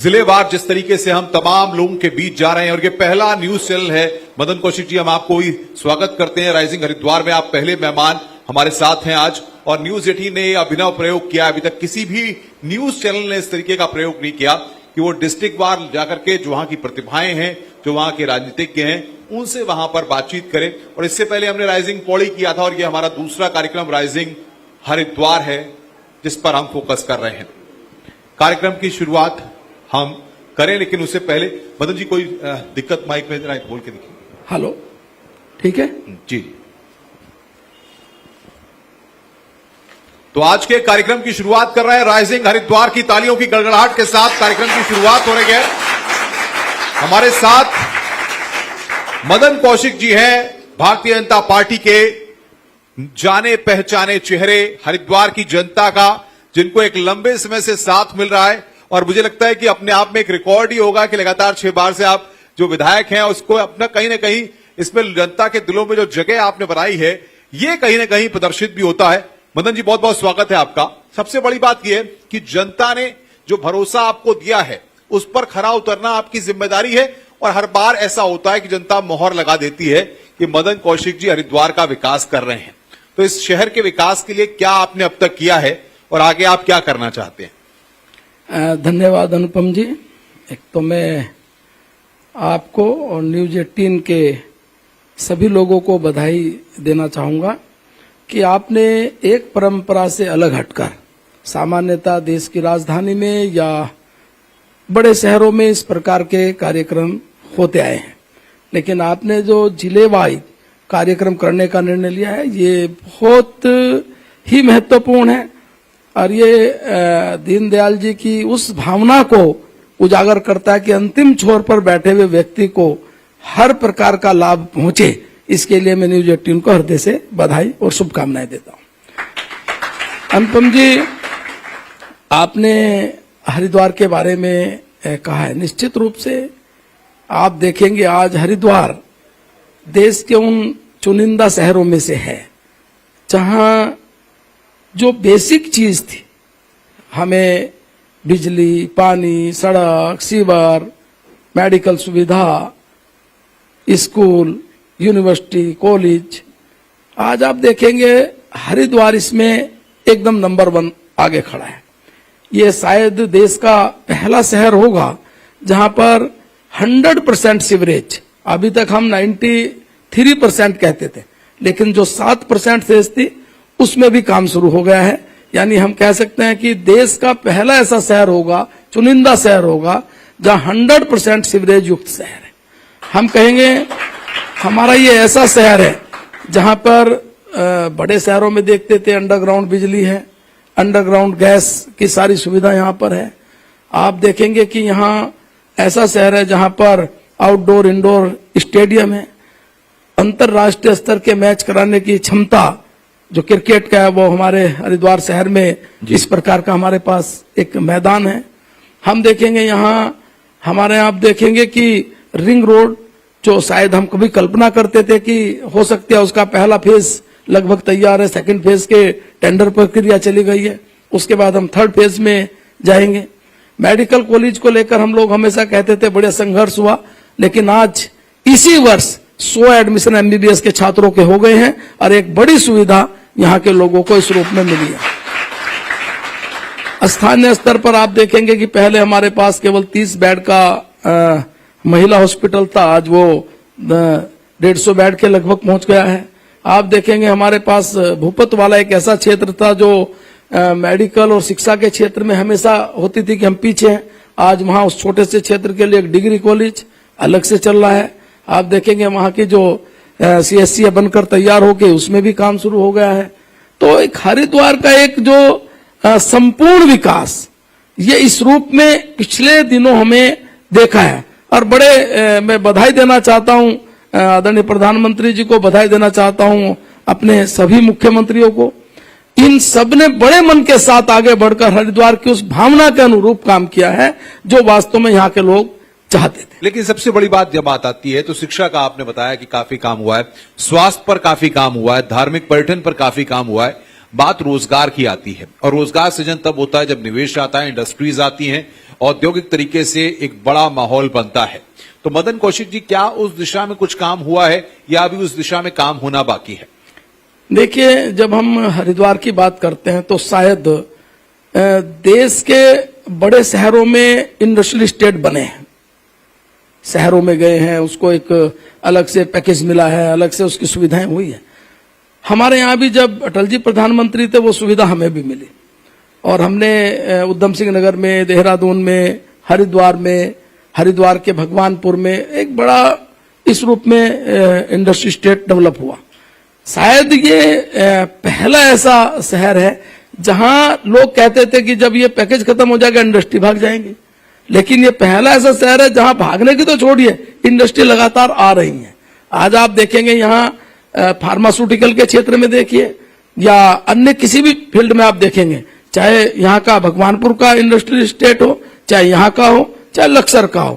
जिलेवार जिस तरीके से हम तमाम लोगों के बीच जा रहे हैं और ये पहला न्यूज चैनल है। मदन कौशिक जी, हम आपको ही स्वागत करते हैं राइजिंग हरिद्वार में। आप पहले मेहमान हमारे साथ हैं आज, और न्यूज 18 ने अभिनव प्रयोग किया। अभी तक किसी भी न्यूज चैनल ने इस तरीके का प्रयोग नहीं किया कि वो डिस्ट्रिक्ट वार जाकर के जो वहां की प्रतिभाएं हैं, जो वहां के राजनीतिज्ञ हैं, उनसे वहां पर बातचीत करें। और इससे पहले हमने राइजिंग पौड़ी किया था, और ये हमारा दूसरा कार्यक्रम राइजिंग हरिद्वार है जिस पर हम फोकस कर रहे हैं। कार्यक्रम की शुरुआत हम करें, लेकिन उससे पहले मदन जी कोई दिक्कत माइक में जरा बोल के देखिए। हेलो, ठीक है जी। तो आज के कार्यक्रम की शुरुआत कर रहे हैं राइजिंग हरिद्वार की तालियों की गड़गड़ाहट के साथ। कार्यक्रम की शुरुआत हो रही है। हमारे साथ मदन कौशिक जी हैं, भारतीय जनता पार्टी के जाने पहचाने चेहरे, हरिद्वार की जनता का, जिनको एक लंबे समय से साथ मिल रहा है। और मुझे लगता है कि अपने आप में एक रिकॉर्ड ही होगा कि लगातार 6 बार से आप जो विधायक हैं, उसको अपना कहीं ना कहीं इसमें जनता के दिलों में जो जगह आपने बनाई है, ये कहीं ना कहीं प्रदर्शित भी होता है। मदन जी, बहुत बहुत स्वागत है आपका। सबसे बड़ी बात यह है कि जनता ने जो भरोसा आपको दिया है, उस पर खरा उतरना आपकी जिम्मेदारी है। और हर बार ऐसा होता है कि जनता मोहर लगा देती है कि मदन कौशिक जी हरिद्वार का विकास कर रहे हैं। तो इस शहर के विकास के लिए क्या आपने अब तक किया है और आगे आप क्या करना चाहते हैं? धन्यवाद अनुपम जी। एक तो मैं आपको और न्यूज 18 के सभी लोगों को बधाई देना चाहूंगा कि आपने एक परंपरा से अलग हटकर, सामान्यतः देश की राजधानी में या बड़े शहरों में इस प्रकार के कार्यक्रम होते आए हैं, लेकिन आपने जो जिलेवार कार्यक्रम करने का निर्णय लिया है, ये बहुत ही महत्वपूर्ण है। और ये दीनदयाल जी की उस भावना को उजागर करता है कि अंतिम छोर पर बैठे हुए व्यक्ति को हर प्रकार का लाभ पहुंचे। इसके लिए मैं न्यूज 18 को हृदय से बधाई और शुभकामनाएं देता हूं। अनुपम जी, आपने हरिद्वार के बारे में कहा है। निश्चित रूप से आप देखेंगे आज हरिद्वार देश के उन चुनिंदा शहरों में से है जहां जो बेसिक चीज थी, हमें बिजली, पानी, सड़क, सीवर, मेडिकल सुविधा, स्कूल, यूनिवर्सिटी, कॉलेज, आज आप देखेंगे हरिद्वार इसमें एकदम नंबर 1 आगे खड़ा है। ये शायद देश का पहला शहर होगा जहां पर 100% सीवरेज, अभी तक हम 93% कहते थे, लेकिन जो 7% शेष थी उसमें भी काम शुरू हो गया है। यानी हम कह सकते हैं कि देश का पहला ऐसा शहर होगा, चुनिंदा शहर होगा, जहां 100% सीवरेज युक्त शहर है। हम कहेंगे हमारा ये ऐसा शहर है जहां पर बड़े शहरों में देखते थे अंडरग्राउंड बिजली है, अंडरग्राउंड गैस की सारी सुविधा यहां पर है। आप देखेंगे कि यहां ऐसा शहर है जहां पर आउटडोर इंडोर स्टेडियम है, अंतर्राष्ट्रीय स्तर के मैच कराने की क्षमता जो क्रिकेट का है वो हमारे हरिद्वार शहर में इस प्रकार का हमारे पास एक मैदान है। हम देखेंगे हमारे यहाँ आप देखेंगे कि रिंग रोड, जो शायद हम कभी कल्पना करते थे कि हो सकता है, उसका पहला फेज लगभग तैयार है, सेकंड फेज के टेंडर प्रक्रिया चली गई है, उसके बाद हम थर्ड फेज में जाएंगे। मेडिकल कॉलेज को लेकर हम लोग हमेशा कहते थे बड़े संघर्ष हुआ, लेकिन आज इसी वर्ष 100 एडमिशन एमबीबीएस के छात्रों के हो गए हैं और एक बड़ी सुविधा यहाँ के लोगों को इस रूप में मिली है। स्थानीय स्तर पर आप देखेंगे कि पहले हमारे पास केवल 30 बेड का महिला हॉस्पिटल था, आज वो 150 बेड के लगभग पहुंच गया है। आप देखेंगे हमारे पास भूपत वाला एक ऐसा क्षेत्र था जो मेडिकल और शिक्षा के क्षेत्र में हमेशा होती थी कि हम पीछे हैं, आज वहां उस छोटे से क्षेत्र के लिए एक डिग्री कॉलेज अलग से चल रहा है। आप देखेंगे वहां की जो सीएससी बनकर तैयार होके उसमें भी काम शुरू हो गया है। तो एक हरिद्वार का एक जो संपूर्ण विकास, ये इस रूप में पिछले दिनों हमें देखा है। और बड़े मैं बधाई देना चाहता हूं आदरणीय प्रधानमंत्री जी को, बधाई देना चाहता हूं अपने सभी मुख्यमंत्रियों को। इन सब ने बड़े मन के साथ आगे बढ़कर हरिद्वार की उस भावना के अनुरूप काम किया है जो वास्तव में यहाँ के लोग चाहते थे। लेकिन सबसे बड़ी बात जब बात आती है तो शिक्षा का आपने बताया कि काफी काम हुआ है, स्वास्थ्य पर काफी काम हुआ है, धार्मिक पर्यटन पर काफी काम हुआ है। बात रोजगार की आती है और रोजगार सृजन तब होता है जब निवेश आता है, इंडस्ट्रीज आती हैं, औद्योगिक तरीके से एक बड़ा माहौल बनता है। तो मदन कौशिक जी, क्या उस दिशा में कुछ काम हुआ है या अभी उस दिशा में काम होना बाकी है? देखिए, जब हम हरिद्वार की बात करते हैं तो शायद देश के बड़े शहरों में इंडस्ट्रियल स्टेट बने हैं, शहरों में गए हैं, उसको एक अलग से पैकेज मिला है, अलग से उसकी सुविधाएं हुई है। हमारे यहाँ भी जब अटल जी प्रधानमंत्री थे वो सुविधा हमें भी मिली और हमने उधम सिंह नगर में, देहरादून में, हरिद्वार के भगवानपुर में एक बड़ा इस रूप में इंडस्ट्री स्टेट डेवलप हुआ। शायद ये पहला ऐसा शहर है जहां लोग कहते थे कि जब ये पैकेज खत्म हो जाएगा इंडस्ट्री भाग जाएंगे, लेकिन ये पहला ऐसा शहर है जहां भागने की तो छोड़िए, इंडस्ट्री लगातार आ रही है। आज आप देखेंगे यहाँ फार्मास्यूटिकल के क्षेत्र में देखिए या अन्य किसी भी फील्ड में आप देखेंगे, चाहे यहाँ का भगवानपुर का इंडस्ट्रियल स्टेट हो, चाहे यहाँ का हो, चाहे लक्सर का हो।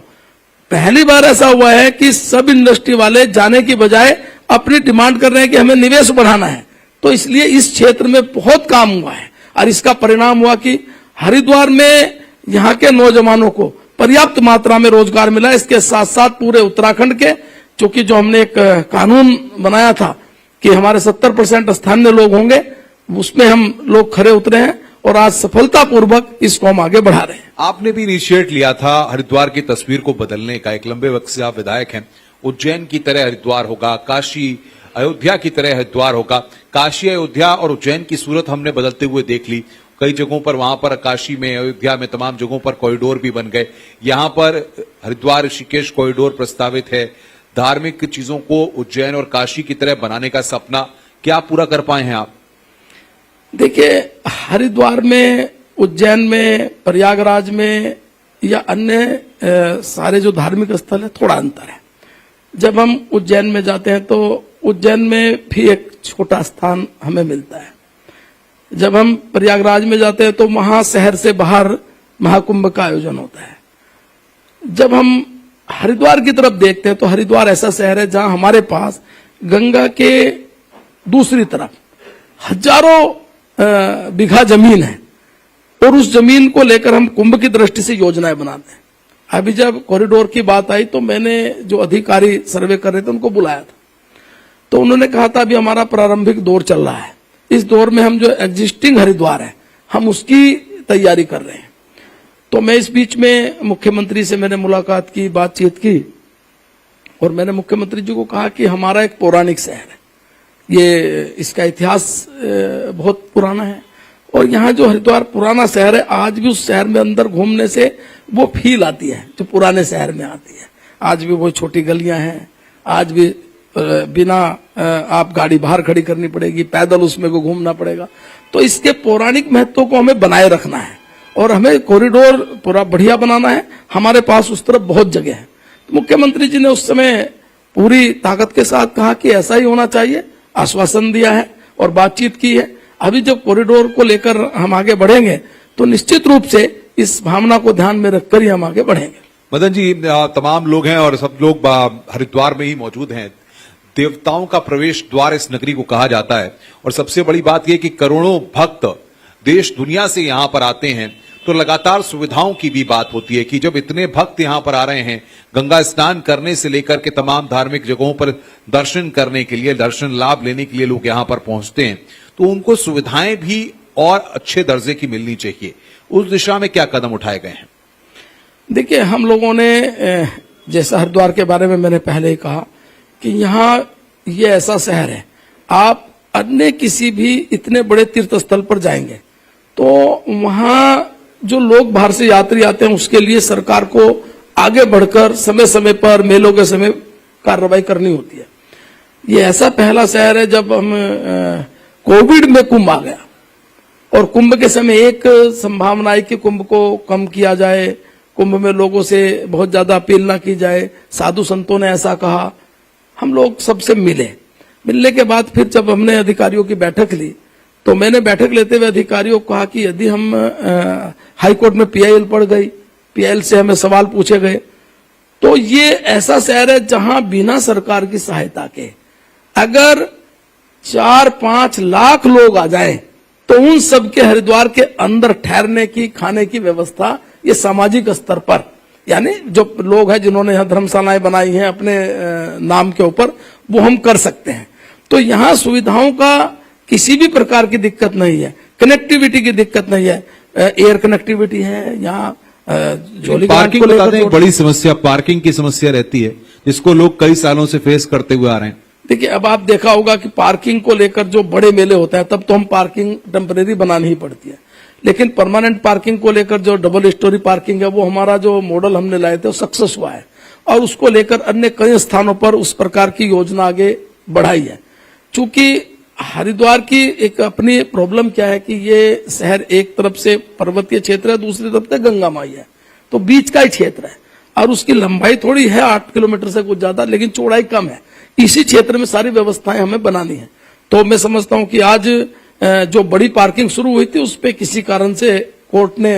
पहली बार ऐसा हुआ है कि सब इंडस्ट्री वाले जाने की बजाय अपनी डिमांड कर रहे हैं कि हमें निवेश बढ़ाना है। तो इसलिए इस क्षेत्र में बहुत काम हुआ है और इसका परिणाम हुआ कि हरिद्वार में यहाँ के नौजवानों को पर्याप्त मात्रा में रोजगार मिला। इसके साथ साथ पूरे उत्तराखंड के, चूंकि जो हमने एक कानून बनाया था कि हमारे 70% स्थानीय लोग होंगे, उसमें हम लोग खरे उतरे हैं और आज सफलतापूर्वक इसको हम आगे बढ़ा रहे हैं। आपने भी इनिशिएट लिया था हरिद्वार की तस्वीर को बदलने का, एक लंबे वक्त से आप विधायक हैं। उज्जैन की तरह हरिद्वार होगा, काशी अयोध्या की तरह हरिद्वार होगा। काशी, अयोध्या और उज्जैन की सूरत हमने बदलते हुए देख ली। कई जगहों पर, वहां पर काशी में, अयोध्या में, तमाम जगहों पर कॉरिडोर भी बन गए। यहां पर हरिद्वार ऋषिकेश कॉरिडोर प्रस्तावित है। धार्मिक चीजों को उज्जैन और काशी की तरह बनाने का सपना क्या पूरा कर पाए हैं आप? देखिए, हरिद्वार में, उज्जैन में, प्रयागराज में या अन्य सारे जो धार्मिक स्थल है, थोड़ा अंतर है। जब हम उज्जैन में जाते हैं तो उज्जैन में भी एक छोटा स्थान हमें मिलता है। जब हम प्रयागराज में जाते हैं तो वहां शहर से बाहर महाकुंभ का आयोजन होता है। जब हम हरिद्वार की तरफ देखते हैं तो हरिद्वार ऐसा शहर है जहां हमारे पास गंगा के दूसरी तरफ हजारों बीघा जमीन है और उस जमीन को लेकर हम कुंभ की दृष्टि से योजनाएं बनाते हैं। अभी जब कॉरिडोर की बात आई तो मैंने जो अधिकारी सर्वे कर रहे थे उनको बुलाया था, तो उन्होंने कहा था अभी हमारा प्रारंभिक दौर चल रहा है, इस दौर में हम जो एग्जिस्टिंग हरिद्वार है हम उसकी तैयारी कर रहे हैं। तो मैं इस बीच में मुख्यमंत्री से मैंने मुलाकात की, बातचीत की और मैंने मुख्यमंत्री जी को कहा कि हमारा एक पौराणिक शहर है, ये इसका इतिहास बहुत पुराना है और यहाँ जो हरिद्वार पुराना शहर है, आज भी उस शहर में अंदर घूमने से वो फील आती है जो पुराने शहर में आती है। आज भी वो छोटी गलियां हैं, आज भी बिना आप गाड़ी बाहर खड़ी करनी पड़ेगी, पैदल उसमें को घूमना पड़ेगा। तो इसके पौराणिक महत्व को हमें बनाए रखना है और हमें कॉरिडोर पूरा बढ़िया बनाना है। हमारे पास उस तरफ बहुत जगह है। तो मुख्यमंत्री जी ने उस समय पूरी ताकत के साथ कहा कि ऐसा ही होना चाहिए, आश्वासन दिया है और बातचीत की है। अभी जब कॉरिडोर को लेकर हम आगे बढ़ेंगे तो निश्चित रूप से इस भावना को ध्यान में रखकर ही हम आगे बढ़ेंगे। मदन जी, तमाम लोग हैं और सब लोग हरिद्वार में ही मौजूद हैं। देवताओं का प्रवेश द्वार इस नगरी को कहा जाता है और सबसे बड़ी बात यह कि करोड़ों भक्त देश दुनिया से यहां पर आते हैं, तो लगातार सुविधाओं की भी बात होती है कि जब इतने भक्त यहां पर आ रहे हैं, गंगा स्नान करने से लेकर के तमाम धार्मिक जगहों पर दर्शन करने के लिए, दर्शन लाभ लेने के लिए लोग यहां पर पहुंचते हैं, तो उनको सुविधाएं भी और अच्छे दर्जे की मिलनी चाहिए। उस दिशा में क्या कदम उठाए गए हैं? देखिए, हम लोगों ने, जैसा हरिद्वार के बारे में मैंने पहले ही कहा कि यहाँ ये ऐसा शहर है, आप अन्य किसी भी इतने बड़े तीर्थ स्थल पर जाएंगे तो वहां जो लोग बाहर से यात्री आते हैं उसके लिए सरकार को आगे बढ़कर समय समय पर, मेलों के समय कार्रवाई करनी होती है। ये ऐसा पहला शहर है, जब हम कोविड में कुंभ आ गया और कुंभ के समय एक संभावना है कि कुंभ को कम किया जाए, कुंभ में लोगों से बहुत ज्यादा अपील ना की जाए। साधु संतों ने ऐसा कहा, हम लोग सबसे मिलने के बाद फिर जब हमने अधिकारियों की बैठक ली तो मैंने बैठक लेते हुए अधिकारियों को कहा कि यदि हम हाईकोर्ट में PIL पड़ गई, PIL से हमें सवाल पूछे गए, तो ये ऐसा शहर है जहां बिना सरकार की सहायता के अगर 4-5 लाख लोग आ जाएं तो उन सब के हरिद्वार के अंदर ठहरने की, खाने की व्यवस्था ये सामाजिक स्तर पर, यानी जो लोग हैं जिन्होंने यहाँ धर्मशालाएं बनाई हैं अपने नाम के ऊपर, वो हम कर सकते हैं। तो यहाँ सुविधाओं का किसी भी प्रकार की दिक्कत नहीं है, कनेक्टिविटी की दिक्कत नहीं है, एयर कनेक्टिविटी है यहाँ। पार्किंग बता दें, एक बड़ी समस्या पार्किंग की समस्या रहती है, जिसको लोग कई सालों से फेस करते हुए आ रहे हैं। देखिए, अब आप देखा होगा कि पार्किंग को लेकर जो बड़े मेले होते हैं तब तो हम पार्किंग टेम्परेरी बनानी ही पड़ती है, लेकिन परमानेंट पार्किंग को लेकर जो डबल स्टोरी पार्किंग है, वो हमारा जो मॉडल हमने लाए थे वो सक्सेस हुआ है, और उसको लेकर अन्य कई स्थानों पर उस प्रकार की योजना आगे बढ़ाई है। चूंकि हरिद्वार की एक अपनी प्रॉब्लम क्या है कि ये शहर एक तरफ से पर्वतीय क्षेत्र है, दूसरी तरफ से गंगा माई है, तो बीच का ही क्षेत्र है, और उसकी लंबाई थोड़ी है 8 किलोमीटर से कुछ ज्यादा, लेकिन चौड़ाई कम है। इसी क्षेत्र में सारी व्यवस्थाएं हमें बनानी है। तो मैं समझता हूं कि आज जो बड़ी पार्किंग शुरू हुई थी उस पे किसी कारण से कोर्ट ने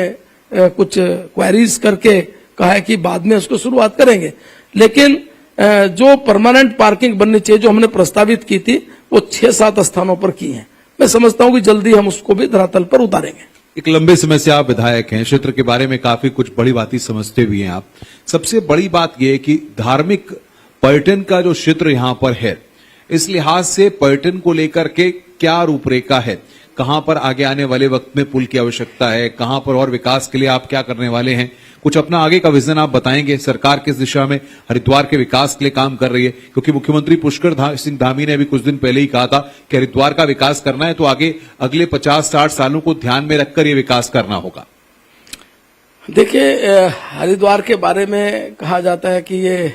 कुछ क्वेरीज करके कहा है कि बाद में उसको शुरुआत करेंगे, लेकिन जो परमानेंट पार्किंग बननी चाहिए जो हमने प्रस्तावित की थी वो 6-7 स्थानों पर की है। मैं समझता हूं कि जल्दी हम उसको भी धरातल पर उतारेंगे। एक लंबे समय से आप विधायक हैं, क्षेत्र के बारे में काफी कुछ बड़ी बातें समझते भी हैं आप। सबसे बड़ी बात यह है कि धार्मिक पर्यटन का जो क्षेत्र यहां पर है, इस लिहाज से पर्यटन को लेकर के क्या रूपरेखा है, कहां पर आगे आने वाले वक्त में पुल की आवश्यकता है, कहां पर और विकास के लिए आप क्या करने वाले हैं, कुछ अपना आगे का विजन आप बताएंगे। सरकार किस दिशा में हरिद्वार के विकास के लिए काम कर रही है, क्योंकि मुख्यमंत्री पुष्कर सिंह धामी ने अभी कुछ दिन पहले ही कहा था कि हरिद्वार का विकास करना है तो आगे अगले 50-60 सालों को ध्यान में रखकर यह विकास करना होगा। देखिए, हरिद्वार के बारे में कहा जाता है कि ये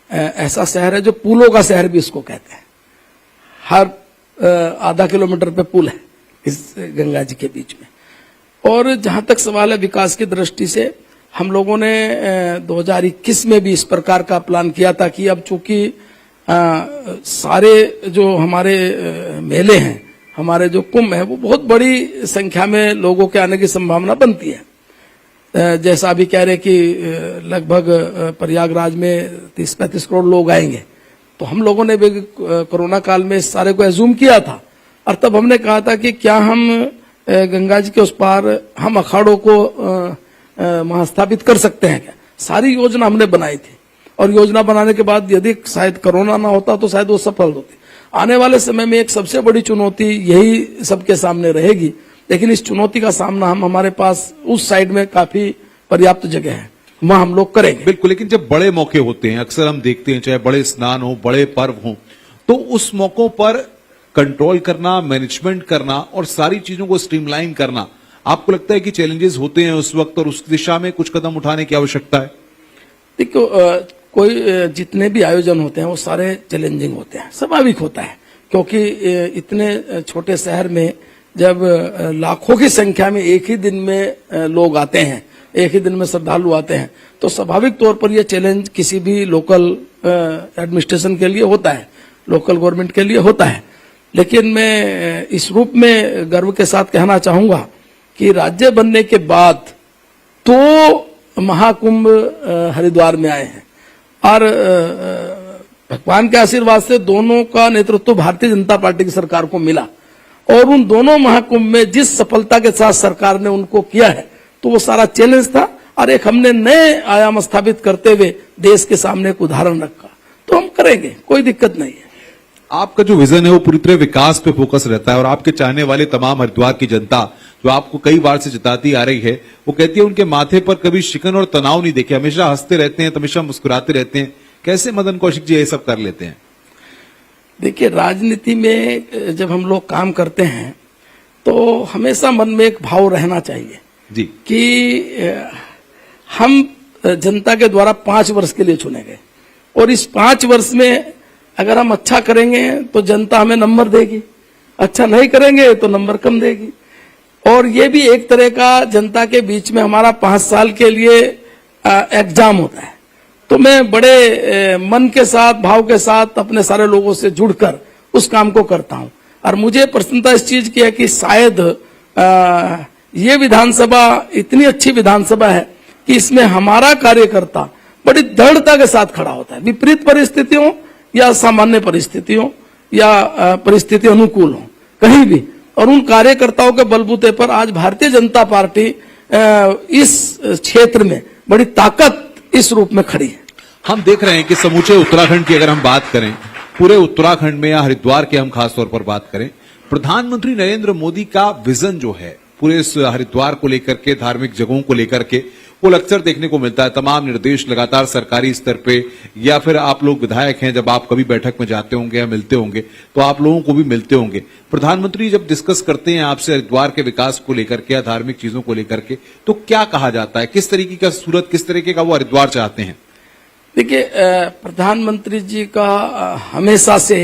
ऐसा शहर है जो पुलों का शहर भी इसको कहते हैं। हर आधा किलोमीटर पे पुल है इस गंगा जी के बीच में। और जहां तक सवाल है विकास की दृष्टि से, हम लोगों ने 2021 में भी इस प्रकार का प्लान किया था कि अब चूंकि सारे जो हमारे मेले हैं, हमारे जो कुंभ है, वो बहुत बड़ी संख्या में लोगों के आने की संभावना बनती है। जैसा अभी कह रहे कि लगभग प्रयागराज में 30-35 करोड़ लोग आएंगे, तो हम लोगों ने भी कोरोना काल में इस सारे को एज्यूम किया था, और तब हमने कहा था कि क्या हम गंगा जी के उस पार हम अखाड़ों को वहां स्थापित कर सकते हैं क्या। सारी योजना हमने बनाई थी, और योजना बनाने के बाद यदि शायद कोरोना ना होता तो शायद वो सफल होती। आने वाले समय में एक सबसे बड़ी चुनौती यही सबके सामने रहेगी, लेकिन इस चुनौती का सामना हमारे पास उस साइड में काफी पर्याप्त जगह है, वहां हम लोग करेंगे। बिल्कुल, लेकिन जब बड़े मौके होते हैं, अक्सर हम देखते हैं चाहे बड़े स्नान हो, बड़े पर्व हो, तो उस मौकों पर कंट्रोल करना, मैनेजमेंट करना और सारी चीजों को स्ट्रीमलाइन करना, आपको लगता है कि चैलेंजेस होते हैं उस वक्त और उस दिशा में कुछ कदम उठाने की आवश्यकता है? देखो, कोई जितने भी आयोजन होते हैं वो सारे चैलेंजिंग होते हैं, स्वाभाविक होता है, क्योंकि इतने छोटे शहर में जब लाखों की संख्या में एक ही दिन में लोग आते हैं, एक ही दिन में श्रद्धालु आते हैं, तो स्वाभाविक तौर पर यह चैलेंज किसी भी लोकल एडमिनिस्ट्रेशन के लिए होता है, लोकल गवर्नमेंट के लिए होता है। लेकिन मैं इस रूप में गर्व के साथ कहना चाहूंगा कि राज्य बनने के बाद 2 महाकुंभ हरिद्वार में आए हैं, और भगवान के आशीर्वाद से दोनों का नेतृत्व भारतीय जनता पार्टी की सरकार को मिला, और उन दोनों महाकुंभ में जिस सफलता के साथ सरकार ने उनको किया है, तो वो सारा चैलेंज था, और एक हमने नए आयाम स्थापित करते हुए देश के सामने एक उदाहरण रखा, तो हम करेंगे, कोई दिक्कत नहीं है। आपका जो विजन है वो पूरी तरह विकास पे फोकस रहता है, और आपके चाहने वाले तमाम हरिद्वार की जनता जो आपको कई बार से जताती आ रही है, वो कहती है उनके माथे पर कभी शिकन और तनाव नहीं देखे, हमेशा हंसते रहते हैं, हमेशा मुस्कुराते रहते हैं। कैसे मदन कौशिक जी ये सब कर लेते हैं? देखिए, राजनीति में जब हम लोग काम करते हैं तो हमेशा मन में एक भाव रहना चाहिए जी कि हम जनता के द्वारा 5 वर्ष के लिए चुने गए, और इस 5 वर्ष में अगर हम अच्छा करेंगे तो जनता हमें नंबर देगी, अच्छा नहीं करेंगे तो नंबर कम देगी। और ये भी एक तरह का जनता के बीच में हमारा 5 साल के लिए एग्जाम होता है। तो मैं बड़े मन के साथ, भाव के साथ अपने सारे लोगों से जुड़कर उस काम को करता हूं, और मुझे प्रसन्नता इस चीज की है कि शायद ये विधानसभा इतनी अच्छी विधानसभा है कि इसमें हमारा कार्यकर्ता बड़ी दृढ़ता के साथ खड़ा होता है, विपरीत परिस्थितियों या सामान्य परिस्थितियों या परिस्थिति अनुकूल हो, कहीं भी, और उन कार्यकर्ताओं के बलबूते पर आज भारतीय जनता पार्टी इस क्षेत्र में बड़ी ताकत इस रूप में खड़ी है। हम देख रहे हैं कि समूचे उत्तराखंड की अगर हम बात करें, पूरे उत्तराखंड में या हरिद्वार की हम खासतौर पर बात करें, प्रधानमंत्री नरेंद्र मोदी का विजन जो है पूरे इस हरिद्वार को लेकर के, धार्मिक जगहों को लेकर के, वो अक्सर देखने को मिलता है। तमाम निर्देश लगातार सरकारी स्तर पे, या फिर आप लोग विधायक हैं, जब आप कभी बैठक में जाते होंगे या मिलते होंगे तो आप लोगों को भी मिलते होंगे। प्रधानमंत्री जब डिस्कस करते हैं आपसे हरिद्वार के विकास को लेकर के या धार्मिक चीजों को लेकर के, तो क्या कहा जाता है? किस तरीके का सूरत, किस तरीके का वो हरिद्वार चाहते हैं? देखिए, प्रधानमंत्री जी का हमेशा से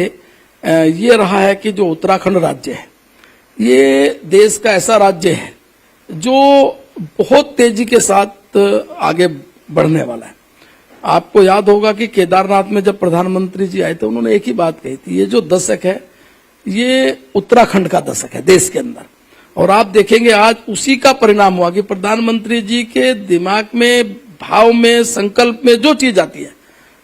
ये रहा है कि जो उत्तराखंड राज्य है ये देश का ऐसा राज्य है जो बहुत तेजी के साथ आगे बढ़ने वाला है। आपको याद होगा कि केदारनाथ में जब प्रधानमंत्री जी आए थे उन्होंने एक ही बात कही थी, ये जो दशक है ये उत्तराखंड का दशक है देश के अंदर। और आप देखेंगे आज उसी का परिणाम हुआ कि प्रधानमंत्री जी के दिमाग में, भाव में, संकल्प में जो चीज आती है,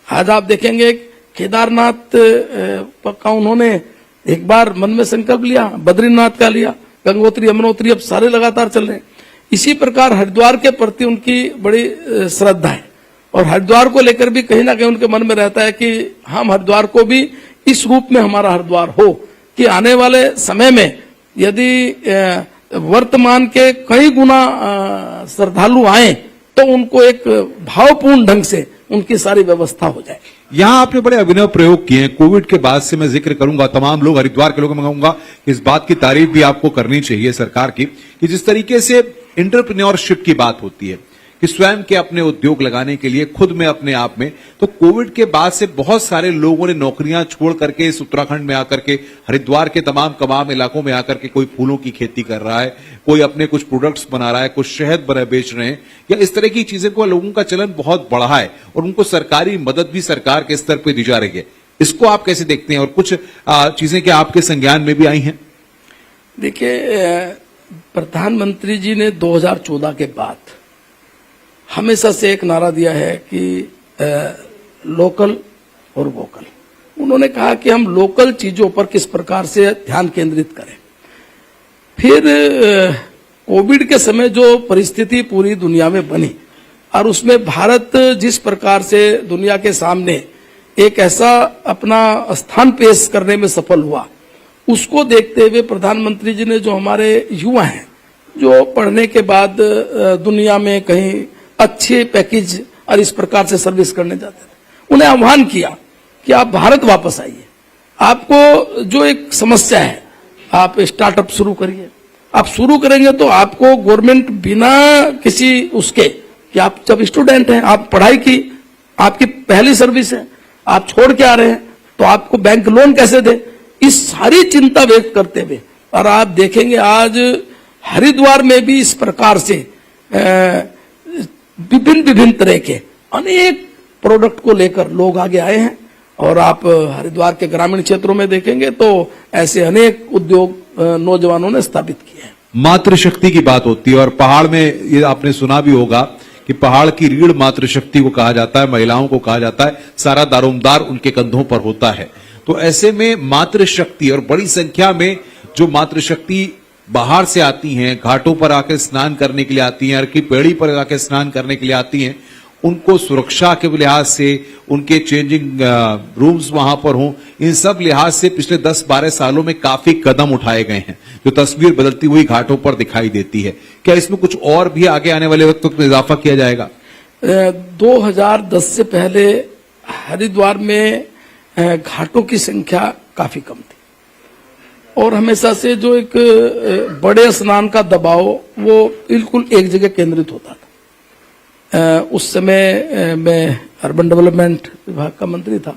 आज आप देखेंगे केदारनाथ का उन्होंने एक बार मन में संकल्प लिया, बद्रीनाथ का लिया, गंगोत्री, यमुनोत्री अब सारे लगातार चल रहे हैं। इसी प्रकार हरिद्वार के प्रति उनकी बड़ी श्रद्धा है और हरिद्वार को लेकर भी कहीं ना कहीं उनके मन में रहता है कि हम हरिद्वार को भी इस रूप में हमारा हरिद्वार हो कि आने वाले समय में यदि वर्तमान के कई गुना श्रद्धालु आए तो उनको एक भावपूर्ण ढंग से उनकी सारी व्यवस्था हो जाए। यहां आपने बड़े अभिनव प्रयोग किए हैं। कोविड के बाद से मैं जिक्र करूंगा, तमाम लोग, हरिद्वार के लोगों को कहूंगा कि इस बात की तारीफ भी आपको करनी चाहिए सरकार की कि जिस तरीके से एंटरप्रेन्योरशिप की बात होती है कि स्वयं के अपने उद्योग लगाने के लिए खुद में अपने आप में, तो कोविड के बाद से बहुत सारे लोगों ने नौकरियां छोड़ करके इस उत्तराखंड में आकर के, हरिद्वार के तमाम इलाकों में आकर के कोई फूलों की खेती कर रहा है, कोई अपने कुछ प्रोडक्ट्स बना रहा है, कुछ शहद बेच रहे हैं, या इस तरह की चीजें को लोगों का चलन बहुत बढ़ा है और उनको सरकारी मदद भी सरकार के स्तर पर दी जा रही है। इसको आप कैसे देखते हैं और कुछ चीजें क्या आपके संज्ञान में भी आई हैं? देखिए, प्रधानमंत्री जी ने 2014 के बाद हमेशा से एक नारा दिया है कि लोकल और वोकल। उन्होंने कहा कि हम लोकल चीजों पर किस प्रकार से ध्यान केंद्रित करें। फिर कोविड के समय जो परिस्थिति पूरी दुनिया में बनी और उसमें भारत जिस प्रकार से दुनिया के सामने एक ऐसा अपना स्थान पेश करने में सफल हुआ, उसको देखते हुए प्रधानमंत्री जी ने जो हमारे युवा हैं जो पढ़ने के बाद दुनिया में कहीं अच्छे पैकेज और इस प्रकार से सर्विस करने जाते थे, उन्हें आह्वान किया कि आप भारत वापस आइए, आपको जो एक समस्या है आप स्टार्टअप शुरू करिए। आप शुरू करेंगे तो आपको गवर्नमेंट बिना किसी उसके कि आप जब स्टूडेंट हैं, आप पढ़ाई की, आपकी पहली सर्विस है, आप छोड़ के आ रहे हैं तो आपको बैंक लोन कैसे दे, इस सारी चिंता व्यक्त करते हुए। और आप देखेंगे आज हरिद्वार में भी इस प्रकार से विभिन्न तरह के अनेक प्रोडक्ट को लेकर लोग आगे आए हैं। और आप हरिद्वार के ग्रामीण क्षेत्रों में देखेंगे तो ऐसे अनेक उद्योग नौजवानों ने स्थापित किए हैं। मातृशक्ति की बात होती है और पहाड़ में ये आपने सुना भी होगा कि पहाड़ की रीढ़ मातृशक्ति को कहा जाता है, महिलाओं को कहा जाता है, सारा दारोमदार उनके कंधों पर होता है। तो ऐसे में मातृशक्ति, और बड़ी संख्या में जो मातृशक्ति बाहर से आती हैं, घाटों पर आकर स्नान करने के लिए आती हैं, अर्की पेड़ी पर आकर स्नान करने के लिए आती हैं, उनको सुरक्षा के लिहाज से, उनके चेंजिंग रूम्स वहां पर हों, इन सब लिहाज से पिछले 10-12 सालों में काफी कदम उठाए गए हैं जो तस्वीर बदलती हुई घाटों पर दिखाई देती है। क्या इसमें कुछ और भी आगे आने वाले वक्त में इजाफा किया जाएगा? 2010 से पहले हरिद्वार में घाटों की संख्या काफी कम थी और हमेशा से जो एक बड़े स्नान का दबाव वो बिल्कुल एक जगह केंद्रित होता था। उस समय मैं अर्बन डेवलपमेंट विभाग का मंत्री था,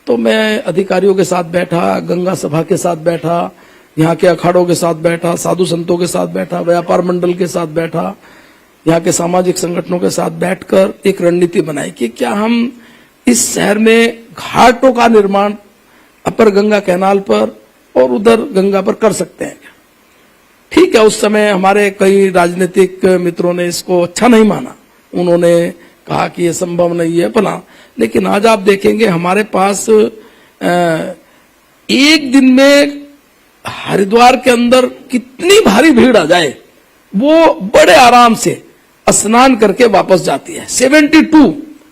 तो मैं अधिकारियों के साथ बैठा, गंगा सभा के साथ बैठा, यहाँ के अखाड़ों के साथ बैठा, साधु संतों के साथ बैठा, व्यापार मंडल के साथ बैठा, यहाँ के सामाजिक संगठनों के साथ बैठकर एक रणनीति बनाई कि क्या हम इस शहर में घाटों का निर्माण अपर गंगा कैनाल पर और उधर गंगा पर कर सकते हैं क्या? ठीक है, उस समय हमारे कई राजनीतिक मित्रों ने इसको अच्छा नहीं माना, उन्होंने कहा कि ये संभव नहीं है भला। लेकिन आज आप देखेंगे हमारे पास एक दिन में हरिद्वार के अंदर कितनी भारी भीड़ आ जाए, वो बड़े आराम से स्नान करके वापस जाती है।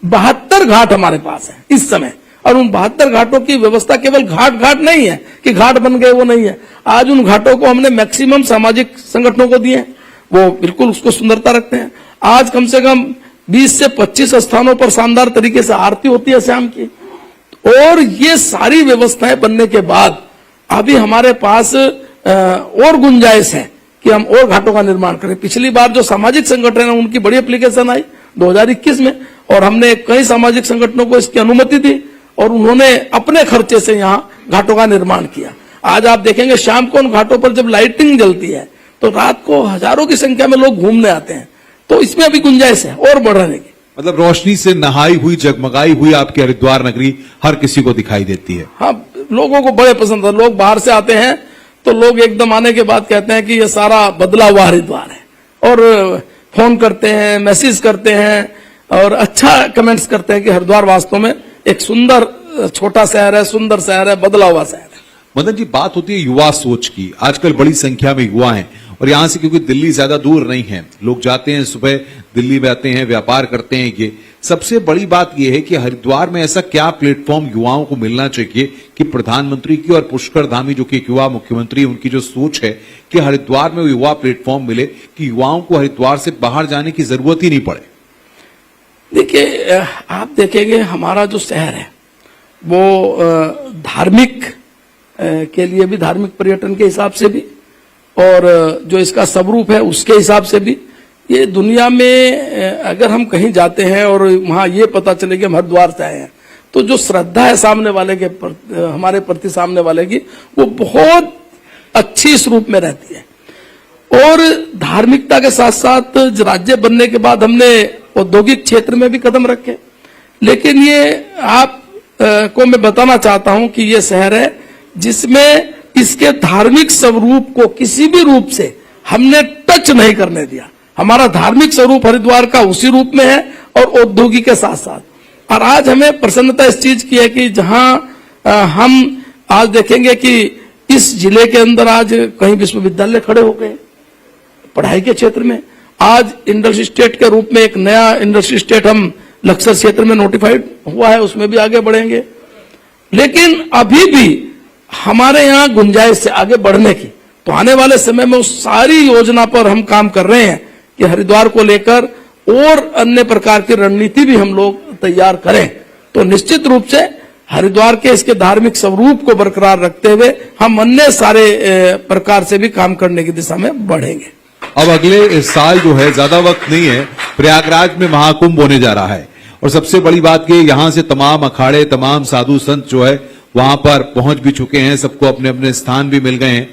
72 घाट हमारे पास है इस समय, और उन 72 घाटों की व्यवस्था केवल घाट नहीं है कि घाट बन गए, वो नहीं है। आज उन घाटों को हमने मैक्सिमम सामाजिक संगठनों को दिए, वो बिल्कुल उसको सुंदरता रखते हैं। आज कम से कम 20 से 25 स्थानों पर शानदार तरीके से आरती होती है शाम की, और ये सारी व्यवस्थाएं बनने के बाद अभी हमारे पास और गुंजाइश है कि हम और घाटों का निर्माण करें। पिछली बार जो सामाजिक संगठन है उनकी बड़ी एप्लीकेशन आई 2021 में, और हमने कई सामाजिक संगठनों को इसकी अनुमति दी और उन्होंने अपने खर्चे से यहाँ घाटों का निर्माण किया। आज आप देखेंगे शाम को उन घाटों पर जब लाइटिंग जलती है तो रात को हजारों की संख्या में लोग घूमने आते हैं। तो इसमें अभी गुंजाइश है और बढ़ने की। मतलब रोशनी से नहाई हुई, जगमगाई हुई आपकी हरिद्वार नगरी हर किसी को दिखाई देती है। हाँ, लोगों को बड़े पसंद है। लोग बाहर से आते हैं तो लोग एकदम आने के बाद कहते हैं कि ये सारा बदला हुआ हरिद्वार है, और फोन करते हैं, मैसेज करते हैं और अच्छा कमेंट्स करते हैं कि हरिद्वार वास्तव में एक सुंदर छोटा शहर है, सुंदर शहर है, बदला हुआ शहर है। मदन जी, बात होती है युवा सोच की। आजकल बड़ी संख्या में युवा हैं, और यहां से क्योंकि दिल्ली ज्यादा दूर नहीं है, लोग जाते हैं सुबह दिल्ली में, आते हैं, व्यापार करते हैं। ये सबसे बड़ी बात यह है कि हरिद्वार में ऐसा क्या प्लेटफॉर्म युवाओं को मिलना चाहिए कि प्रधानमंत्री की और पुष्कर धामी जो कि एक युवा मुख्यमंत्री, उनकी जो सोच है कि हरिद्वार में युवा प्लेटफॉर्म मिले कि युवाओं को हरिद्वार से बाहर जाने की जरूरत ही नहीं पड़े। देखिए, आप देखेंगे हमारा जो शहर है वो धार्मिक के लिए भी, धार्मिक पर्यटन के हिसाब से भी, और जो इसका स्वरूप है उसके हिसाब से भी, ये दुनिया में अगर हम कहीं जाते हैं और वहां ये पता चले कि हम हरिद्वार से आए हैं, तो जो श्रद्धा है सामने वाले के हमारे प्रति सामने वाले की, वो बहुत अच्छी इस रूप में रहती है। और धार्मिकता के साथ साथ राज्य बनने के बाद हमने औद्योगिक क्षेत्र में भी कदम रखे। लेकिन ये आप को मैं बताना चाहता हूं कि ये शहर है जिसमें इसके धार्मिक स्वरूप को किसी भी रूप से हमने टच नहीं करने दिया। हमारा धार्मिक स्वरूप हरिद्वार का उसी रूप में है और औद्योगिक के साथ साथ। और आज हमें प्रसन्नता इस चीज की है कि जहां हम आज देखेंगे कि इस जिले के अंदर आज कई विश्वविद्यालय खड़े हो गए पढ़ाई के क्षेत्र में। आज इंडस्ट्री स्टेट के रूप में एक नया इंडस्ट्री स्टेट हम लक्सर क्षेत्र में नोटिफाइड हुआ है, उसमें भी आगे बढ़ेंगे। लेकिन अभी भी हमारे यहाँ गुंजाइश है आगे बढ़ने की। तो आने वाले समय में उस सारी योजना पर हम काम कर रहे हैं कि हरिद्वार को लेकर और अन्य प्रकार की रणनीति भी हम लोग तैयार करें। तो निश्चित रूप से हरिद्वार के इसके धार्मिक स्वरूप को बरकरार रखते हुए हम अन्य सारे प्रकार से भी काम करने की दिशा में बढ़ेंगे। अब अगले साल जो है, ज्यादा वक्त नहीं है, प्रयागराज में महाकुंभ होने जा रहा है, और सबसे बड़ी बात कि यहां से तमाम अखाड़े, तमाम साधु संत जो है वहां पर पहुंच भी चुके हैं, सबको अपने अपने स्थान भी मिल गए हैं।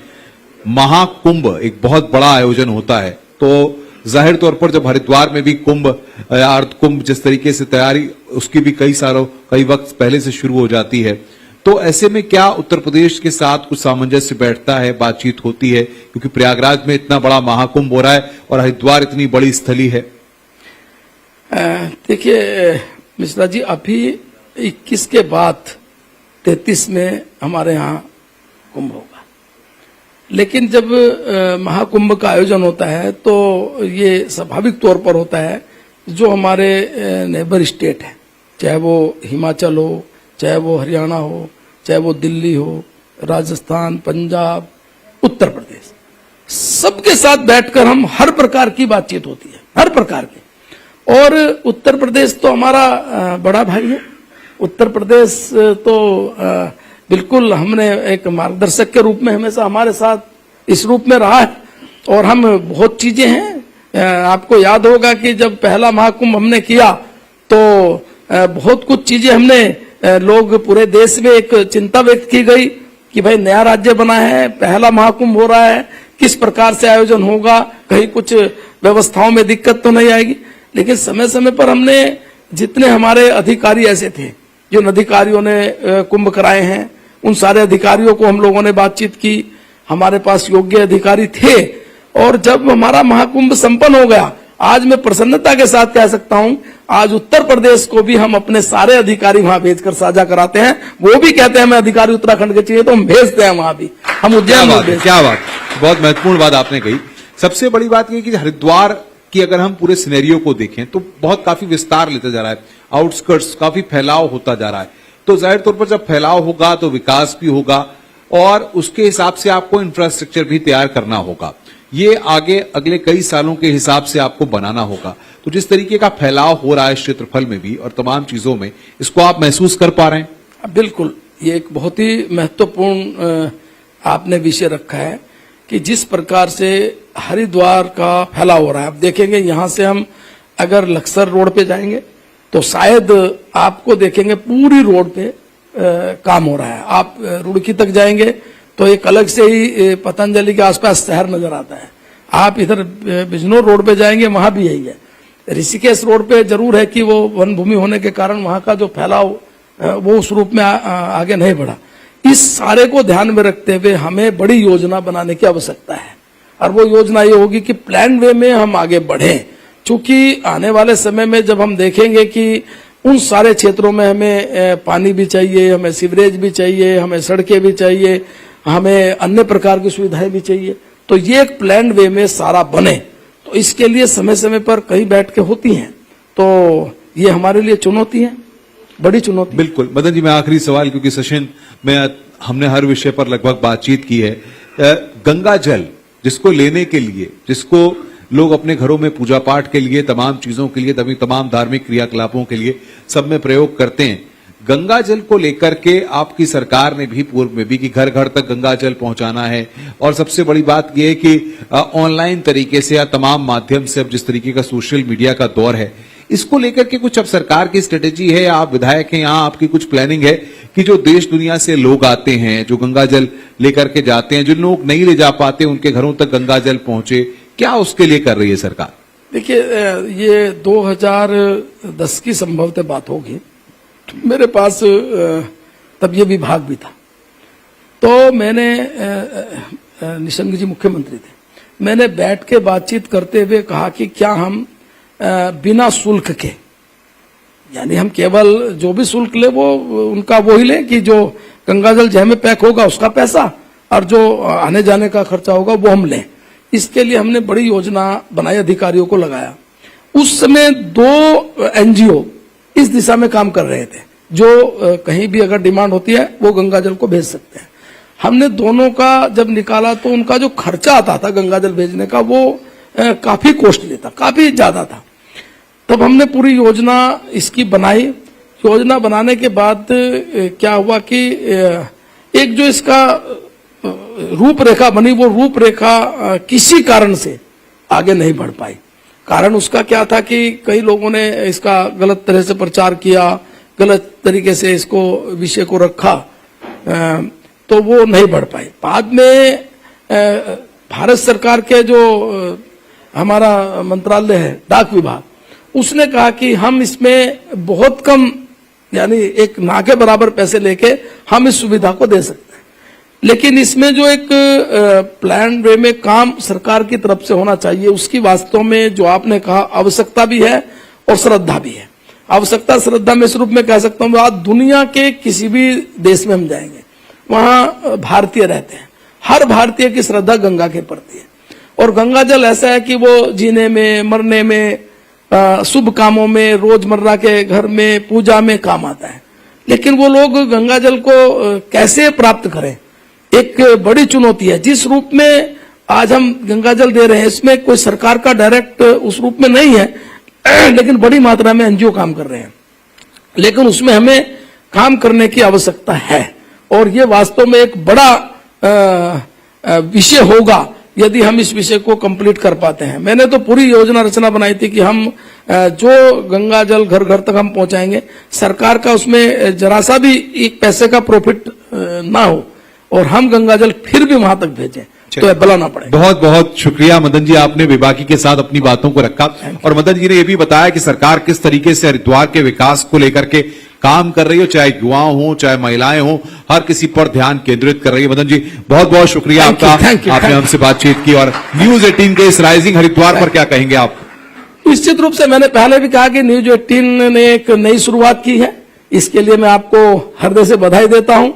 महाकुंभ एक बहुत बड़ा आयोजन होता है, तो जाहिर तौर पर जब हरिद्वार में भी कुंभ, अर्ध कुंभ जिस तरीके से तैयारी उसकी भी कई वक्त पहले से शुरू हो जाती है, तो ऐसे में क्या उत्तर प्रदेश के साथ कुछ सामंजस्य बैठता है, बातचीत होती है, क्योंकि प्रयागराज में इतना बड़ा महाकुंभ हो रहा है और हरिद्वार इतनी बड़ी स्थली है? देखिए मिश्रा जी, अभी 21 के बाद 33 में हमारे यहाँ कुंभ होगा। लेकिन जब महाकुंभ का आयोजन होता है तो ये स्वाभाविक तौर पर होता है जो हमारे नेबर स्टेट है, चाहे वो हिमाचल हो, चाहे वो हरियाणा हो, चाहे वो दिल्ली हो, राजस्थान, पंजाब, उत्तर प्रदेश, सबके साथ बैठकर हम हर प्रकार की बातचीत होती है, हर प्रकार की। और उत्तर प्रदेश तो हमारा बड़ा भाई है। उत्तर प्रदेश तो बिल्कुल हमने एक मार्गदर्शक के रूप में हमेशा हमारे साथ इस रूप में रहा है। और हम बहुत चीजें हैं, आपको याद होगा कि जब पहला महाकुंभ हमने किया तो बहुत कुछ चीजें हमने, लोग पूरे देश में एक चिंता व्यक्त की गई कि भाई नया राज्य बना है, पहला महाकुंभ हो रहा है, किस प्रकार से आयोजन होगा, कहीं कुछ व्यवस्थाओं में दिक्कत तो नहीं आएगी। लेकिन समय समय पर हमने जितने हमारे अधिकारी ऐसे थे जिन अधिकारियों ने कुंभ कराए हैं, उन सारे अधिकारियों को हम लोगों ने बातचीत की। हमारे पास योग्य अधिकारी थे और जब हमारा महाकुंभ संपन्न हो गया, आज मैं प्रसन्नता के साथ कह सकता हूं, आज उत्तर प्रदेश को भी हम अपने सारे अधिकारी वहां भेजकर साझा कराते हैं। वो भी कहते हैं हमें अधिकारी उत्तराखंड के चाहिए, तो हम भेजते हैं वहां भी। हम उज्जैन में भेजते हैं। क्या बात, बहुत महत्वपूर्ण बात आपने कही। सबसे बड़ी बात यह कि हरिद्वार की अगर हम पूरे सिनेरियो को देखें तो बहुत काफी विस्तार लेता जा रहा है, आउटस्कर्ट्स काफी फैलाव होता जा रहा है। तो जाहिर तौर पर जब फैलाव होगा तो विकास भी होगा और उसके हिसाब से आपको इंफ्रास्ट्रक्चर भी तैयार करना होगा। ये आगे अगले कई सालों के हिसाब से आपको बनाना होगा। तो जिस तरीके का फैलाव हो रहा है इस क्षेत्रफल में भी और तमाम चीजों में, इसको आप महसूस कर पा रहे हैं? बिल्कुल, ये एक बहुत ही महत्वपूर्ण आपने विषय रखा है कि जिस प्रकार से हरिद्वार का फैलाव हो रहा है। आप देखेंगे यहां से हम अगर लक्सर रोड पे जाएंगे तो शायद आपको देखेंगे पूरी रोड पे काम हो रहा है। आप रुड़की तक जाएंगे तो एक अलग से ही पतंजलि के आसपास शहर नजर आता है। आप इधर बिजनौर रोड पे जाएंगे, वहां भी यही है। ऋषिकेश रोड पे जरूर है कि वो वन भूमि होने के कारण वहां का जो फैलाव वो उस रूप में आगे नहीं बढ़ा। इस सारे को ध्यान में रखते हुए हमें बड़ी योजना बनाने की आवश्यकता है और वो योजना ये होगी कि प्लान वे में हम आगे बढ़ें। चूंकि आने वाले समय में जब हम देखेंगे कि उन सारे क्षेत्रों में हमें पानी भी चाहिए, हमें सीवरेज भी चाहिए, हमें सड़कें भी चाहिए, हमें अन्य प्रकार की सुविधाएं भी चाहिए, तो ये एक प्लान वे में सारा बने। तो इसके लिए समय समय पर कई बैठकें होती हैं, तो ये हमारे लिए चुनौती है, बड़ी चुनौती। बिल्कुल। मदन जी, मैं आखिरी सवाल, क्योंकि सेशन में हमने हर विषय पर लगभग बातचीत की है। गंगा जल जिसको लेने के लिए, जिसको लोग अपने घरों में पूजा पाठ के लिए, तमाम चीजों के लिए, तमाम धार्मिक क्रियाकलापों के लिए सब में प्रयोग करते हैं, गंगा जल को लेकर के आपकी सरकार ने भी पूर्व में भी कि घर घर तक गंगा जल पहुंचाना है। और सबसे बड़ी बात यह है कि ऑनलाइन तरीके से या तमाम माध्यम से अब जिस तरीके का सोशल मीडिया का दौर है, इसको लेकर के कुछ अब सरकार की स्ट्रेटेजी है या आप विधायक हैं, यहाँ आपकी कुछ प्लानिंग है कि जो देश दुनिया से लोग आते हैं, जो गंगा जल लेकर के जाते हैं, जो लोग नहीं ले जा पाते, उनके घरों तक गंगा जल पहुंचे, क्या उसके लिए कर रही है सरकार? देखिए, ये 2010 की संभवतः बात होगी। मेरे पास तब ये विभाग भी था, तो मैंने निशंक जी मुख्यमंत्री थे, मैंने बैठ के बातचीत करते हुए कहा कि क्या हम बिना शुल्क के, यानी हम केवल जो भी शुल्क ले वो उनका वो ही ले कि जो गंगाजल जहाँ में पैक होगा उसका पैसा और जो आने जाने का खर्चा होगा वो हम लें। इसके लिए हमने बड़ी योजना बनाई, अधिकारियों को लगाया। उस समय 2 एनजीओ इस दिशा में काम कर रहे थे, जो कहीं भी अगर डिमांड होती है वो गंगाजल को भेज सकते हैं। हमने दोनों का जब निकाला तो उनका जो खर्चा आता था गंगाजल भेजने का वो काफी कॉस्टली था, काफी ज्यादा था। तब हमने पूरी योजना इसकी बनाई। योजना बनाने के बाद क्या हुआ कि एक जो इसका रूपरेखा बनी, वो रूपरेखा किसी कारण से आगे नहीं बढ़ पाई। कारण उसका क्या था कि कई लोगों ने इसका गलत तरह से प्रचार किया, गलत तरीके से इसको विषय को रखा, तो वो नहीं बढ़ पाई। बाद में भारत सरकार के जो हमारा मंत्रालय है, डाक विभाग, उसने कहा कि हम इसमें बहुत कम, यानी एक ना के बराबर पैसे लेके हम इस सुविधा को दे सकते हैं। लेकिन इसमें जो एक प्लान वे में काम सरकार की तरफ से होना चाहिए, उसकी वास्तव में जो आपने कहा आवश्यकता भी है और श्रद्धा भी है। आवश्यकता श्रद्धा में इस रूप में कह सकता हूं, आज दुनिया के किसी भी देश में हम जाएंगे, वहां भारतीय रहते हैं, हर भारतीय की श्रद्धा गंगा के प्रति है। और गंगा जल ऐसा है कि वो जीने में, मरने में, शुभ कामों में, रोजमर्रा के घर में, पूजा में काम आता है। लेकिन वो लोग गंगा जल को कैसे प्राप्त करें, एक बड़ी चुनौती है। जिस रूप में आज हम गंगा जल दे रहे हैं, इसमें कोई सरकार का डायरेक्ट उस रूप में नहीं है, लेकिन बड़ी मात्रा में एनजीओ काम कर रहे हैं। लेकिन उसमें हमें काम करने की आवश्यकता है और ये वास्तव में एक बड़ा विषय होगा यदि हम इस विषय को कंप्लीट कर पाते हैं। मैंने तो पूरी योजना रचना बनाई थी कि हम जो गंगा जल घर घर तक हम पहुंचाएंगे, सरकार का उसमें जरा सा भी एक पैसे का प्रॉफिट ना हो और हम गंगा जल फिर भी वहां तक भेजें, तो बुलाना पड़े। बहुत बहुत शुक्रिया मदन जी, आपने विभागी के साथ अपनी बातों को रखा और मदन जी ने यह भी बताया कि सरकार किस तरीके से हरिद्वार के विकास को लेकर के काम कर रही हो, चाहे युवा हो, चाहे महिलाएं हो, हर किसी पर ध्यान केंद्रित कर रही है। मदन जी, बहुत बहुत शुक्रिया आपका, आपने हमसे बातचीत की। और न्यूज़ 18 के इस राइजिंग हरिद्वार पर क्या कहेंगे आप? निश्चित रूप से मैंने पहले भी कहा कि न्यूज 18 ने एक नई शुरुआत की है, इसके लिए मैं आपको हृदय से बधाई देता हूं।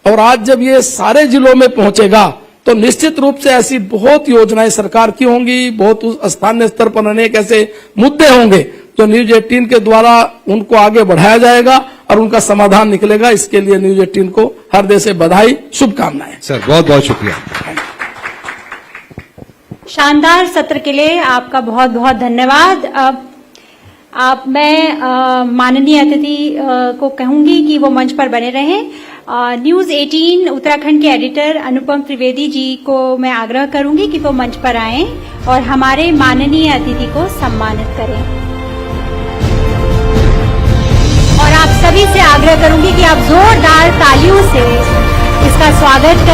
और आज जब ये सारे जिलों में पहुंचेगा तो निश्चित रूप से ऐसी बहुत योजनाएं सरकार की होंगी, बहुत उस स्थानीय स्तर पर अनेक ऐसे मुद्दे होंगे जो न्यूज 18 के द्वारा उनको आगे बढ़ाया जाएगा और उनका समाधान निकलेगा। इसके लिए न्यूज 18 को हृदय से बधाई, शुभकामनाएं। सर बहुत बहुत शुक्रिया। शानदार सत्र के लिए आपका बहुत बहुत धन्यवाद। अब मैं माननीय अतिथि को कहूंगी कि वो मंच पर बने रहें। न्यूज 18 उत्तराखंड के एडिटर अनुपम त्रिवेदी जी को मैं आग्रह करूंगी कि वो मंच पर आएं और हमारे माननीय अतिथि को सम्मानित करें। और आप सभी से आग्रह करूंगी कि आप जोरदार तालियों से इसका स्वागत करें।